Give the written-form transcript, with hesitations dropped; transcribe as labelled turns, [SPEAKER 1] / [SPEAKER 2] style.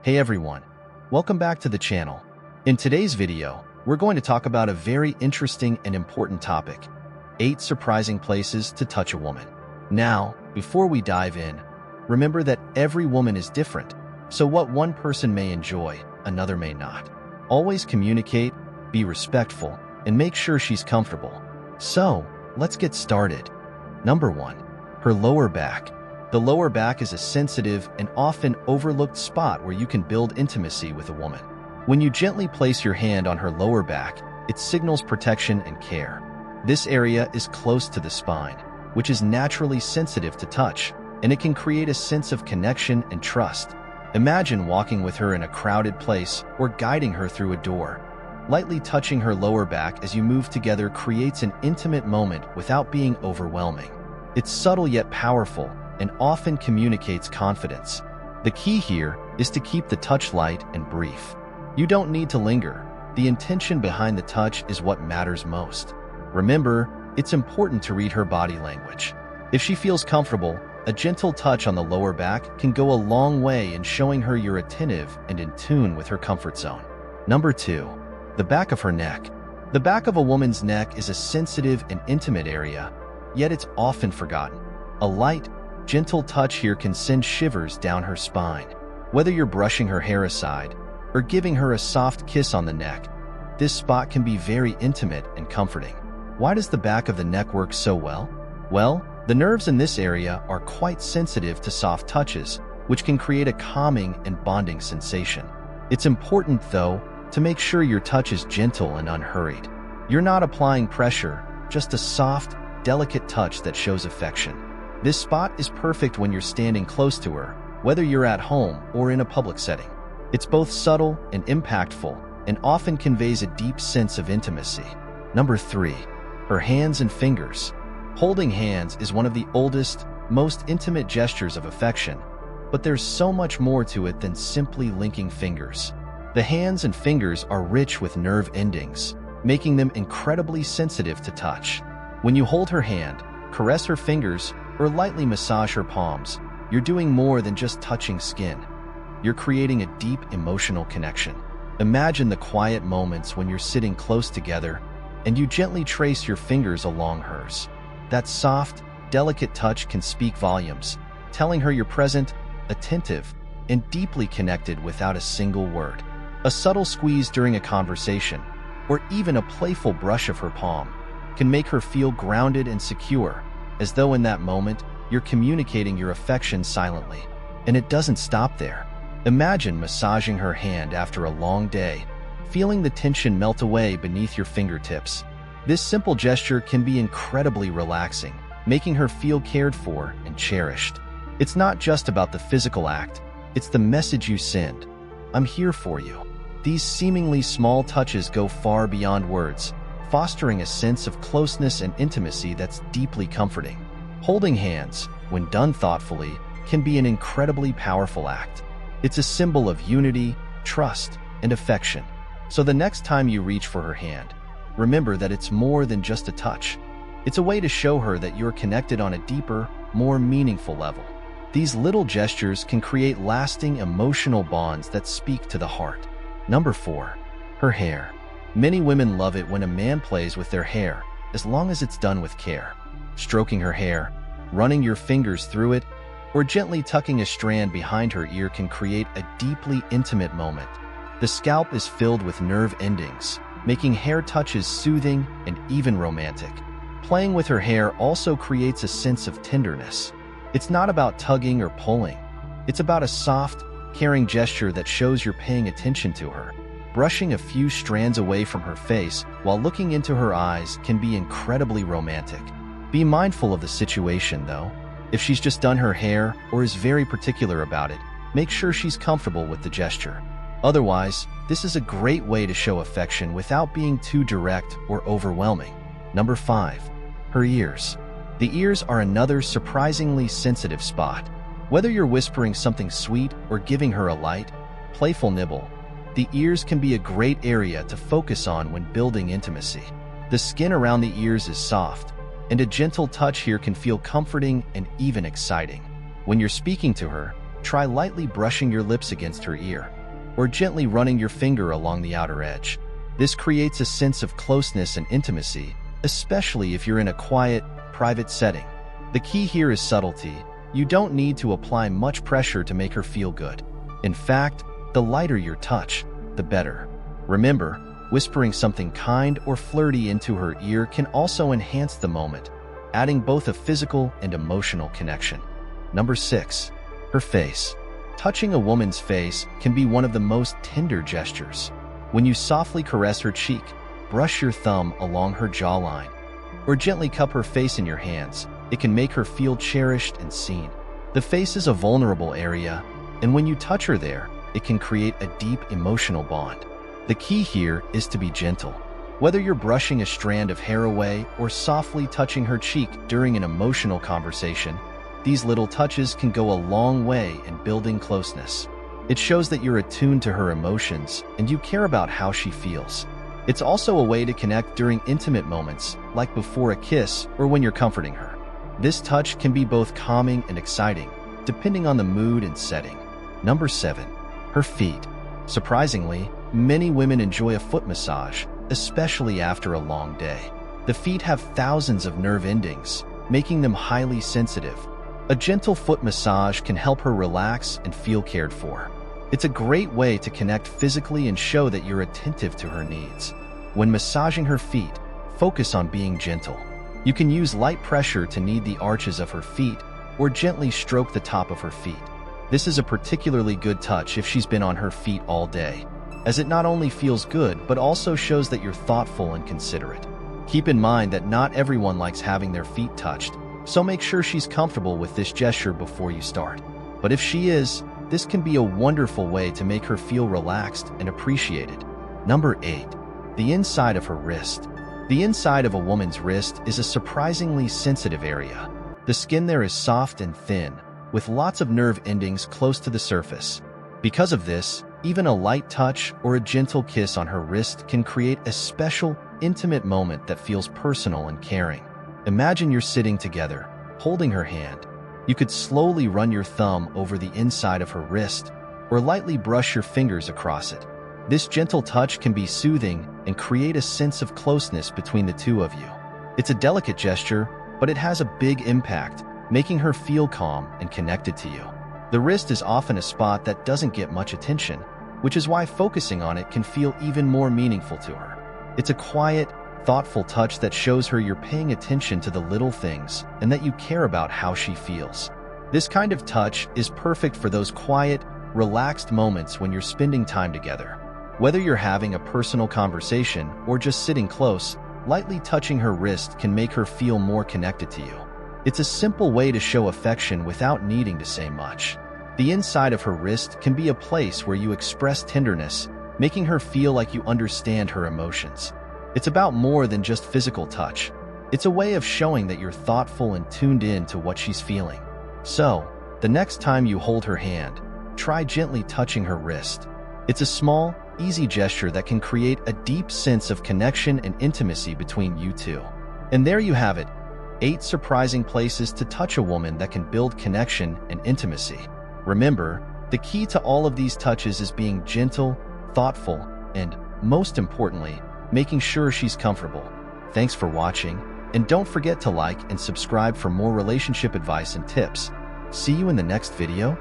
[SPEAKER 1] Hey everyone, welcome back to the channel. In today's video, we're going to talk about a very interesting and important topic: 8 surprising places to touch a woman. Now, before we dive in, remember that every woman is different, so what one person may enjoy, another may not. Always communicate, be respectful, and make sure she's comfortable. So, let's get started. Number 1. Her lower back. The lower back is a sensitive and often overlooked spot where you can build intimacy with a woman. When you gently place your hand on her lower back, it signals protection and care. This area is close to the spine, which is naturally sensitive to touch, and it can create a sense of connection and trust. Imagine walking with her in a crowded place or guiding her through a door. Lightly touching her lower back as you move together creates an intimate moment without being overwhelming. It's subtle yet powerful, and often communicates confidence. The key here is to keep the touch light and brief. You don't need to linger. The intention behind the touch is what matters most. Remember, it's important to read her body language. If she feels comfortable, a gentle touch on the lower back can go a long way in showing her you're attentive and in tune with her comfort zone. Number 2. The back of her neck. The back of a woman's neck is a sensitive and intimate area, yet it's often forgotten. A light, gentle touch here can send shivers down her spine. Whether you're brushing her hair aside or giving her a soft kiss on the neck, this spot can be very intimate and comforting. Why does the back of the neck work so well? Well, the nerves in this area are quite sensitive to soft touches, which can create a calming and bonding sensation. It's important, though, to make sure your touch is gentle and unhurried. You're not applying pressure, just a soft, delicate touch that shows affection. This spot is perfect when you're standing close to her, whether you're at home or in a public setting. It's both subtle and impactful, and often conveys a deep sense of intimacy. Number 3. Her hands and fingers. Holding hands is one of the oldest, most intimate gestures of affection, but there's so much more to it than simply linking fingers. The hands and fingers are rich with nerve endings, making them incredibly sensitive to touch. When you hold her hand, caress her fingers, or lightly massage her palms, you're doing more than just touching skin. You're creating a deep emotional connection. Imagine the quiet moments when you're sitting close together and you gently trace your fingers along hers. That soft, delicate touch can speak volumes, telling her you're present, attentive, and deeply connected without a single word. A subtle squeeze during a conversation, or even a playful brush of her palm, can make her feel grounded and secure, as though in that moment, you're communicating your affection silently. And it doesn't stop there. Imagine massaging her hand after a long day, feeling the tension melt away beneath your fingertips. This simple gesture can be incredibly relaxing, making her feel cared for and cherished. It's not just about the physical act, it's the message you send. I'm here for you. These seemingly small touches go far beyond words, fostering a sense of closeness and intimacy that's deeply comforting. Holding hands, when done thoughtfully, can be an incredibly powerful act. It's a symbol of unity, trust, and affection. So the next time you reach for her hand, remember that it's more than just a touch. It's a way to show her that you're connected on a deeper, more meaningful level. These little gestures can create lasting emotional bonds that speak to the heart. Number 4. Her hair. Many women love it when a man plays with their hair, as long as it's done with care. Stroking her hair, running your fingers through it, or gently tucking a strand behind her ear can create a deeply intimate moment. The scalp is filled with nerve endings, making hair touches soothing and even romantic. Playing with her hair also creates a sense of tenderness. It's not about tugging or pulling. It's about a soft, caring gesture that shows you're paying attention to her. Brushing a few strands away from her face while looking into her eyes can be incredibly romantic. Be mindful of the situation, though. If she's just done her hair or is very particular about it, make sure she's comfortable with the gesture. Otherwise, this is a great way to show affection without being too direct or overwhelming. Number 5. Her ears. The ears are another surprisingly sensitive spot. Whether you're whispering something sweet or giving her a light, playful nibble, the ears can be a great area to focus on when building intimacy. The skin around the ears is soft, and a gentle touch here can feel comforting and even exciting. When you're speaking to her, try lightly brushing your lips against her ear, or gently running your finger along the outer edge. This creates a sense of closeness and intimacy, especially if you're in a quiet, private setting. The key here is subtlety. You don't need to apply much pressure to make her feel good. In fact, the lighter your touch, the better. Remember, whispering something kind or flirty into her ear can also enhance the moment, adding both a physical and emotional connection. Number 6. Her face. Touching a woman's face can be one of the most tender gestures. When you softly caress her cheek, brush your thumb along her jawline, or gently cup her face in your hands, it can make her feel cherished and seen. The face is a vulnerable area, and when you touch her there, it can create a deep emotional bond. The key here is to be gentle. Whether you're brushing a strand of hair away or softly touching her cheek during an emotional conversation, these little touches can go a long way in building closeness. It shows that you're attuned to her emotions and you care about how she feels. It's also a way to connect during intimate moments, like before a kiss or when you're comforting her. This touch can be both calming and exciting, depending on the mood and setting. Number 7. Her feet. Surprisingly, many women enjoy a foot massage, especially after a long day. The feet have thousands of nerve endings, making them highly sensitive. A gentle foot massage can help her relax and feel cared for. It's a great way to connect physically and show that you're attentive to her needs. When massaging her feet, focus on being gentle. You can use light pressure to knead the arches of her feet or gently stroke the top of her feet. This is a particularly good touch if she's been on her feet all day, as it not only feels good but also shows that you're thoughtful and considerate. Keep in mind that not everyone likes having their feet touched, so make sure she's comfortable with this gesture before you start. But if she is, this can be a wonderful way to make her feel relaxed and appreciated. Number 8. The inside of her wrist. The inside of a woman's wrist is a surprisingly sensitive area. The skin there is soft and thin, with lots of nerve endings close to the surface. Because of this, even a light touch or a gentle kiss on her wrist can create a special, intimate moment that feels personal and caring. Imagine you're sitting together, holding her hand. You could slowly run your thumb over the inside of her wrist, or lightly brush your fingers across it. This gentle touch can be soothing and create a sense of closeness between the two of you. It's a delicate gesture, but it has a big impact, making her feel calm and connected to you. The wrist is often a spot that doesn't get much attention, which is why focusing on it can feel even more meaningful to her. It's a quiet, thoughtful touch that shows her you're paying attention to the little things and that you care about how she feels. This kind of touch is perfect for those quiet, relaxed moments when you're spending time together. Whether you're having a personal conversation or just sitting close, lightly touching her wrist can make her feel more connected to you. It's a simple way to show affection without needing to say much. The inside of her wrist can be a place where you express tenderness, making her feel like you understand her emotions. It's about more than just physical touch. It's a way of showing that you're thoughtful and tuned in to what she's feeling. So, the next time you hold her hand, try gently touching her wrist. It's a small, easy gesture that can create a deep sense of connection and intimacy between you two. And there you have it, 8 surprising places to touch a woman that can build connection and intimacy. Remember, the key to all of these touches is being gentle, thoughtful, and, most importantly, making sure she's comfortable. Thanks for watching, and don't forget to like and subscribe for more relationship advice and tips. See you in the next video.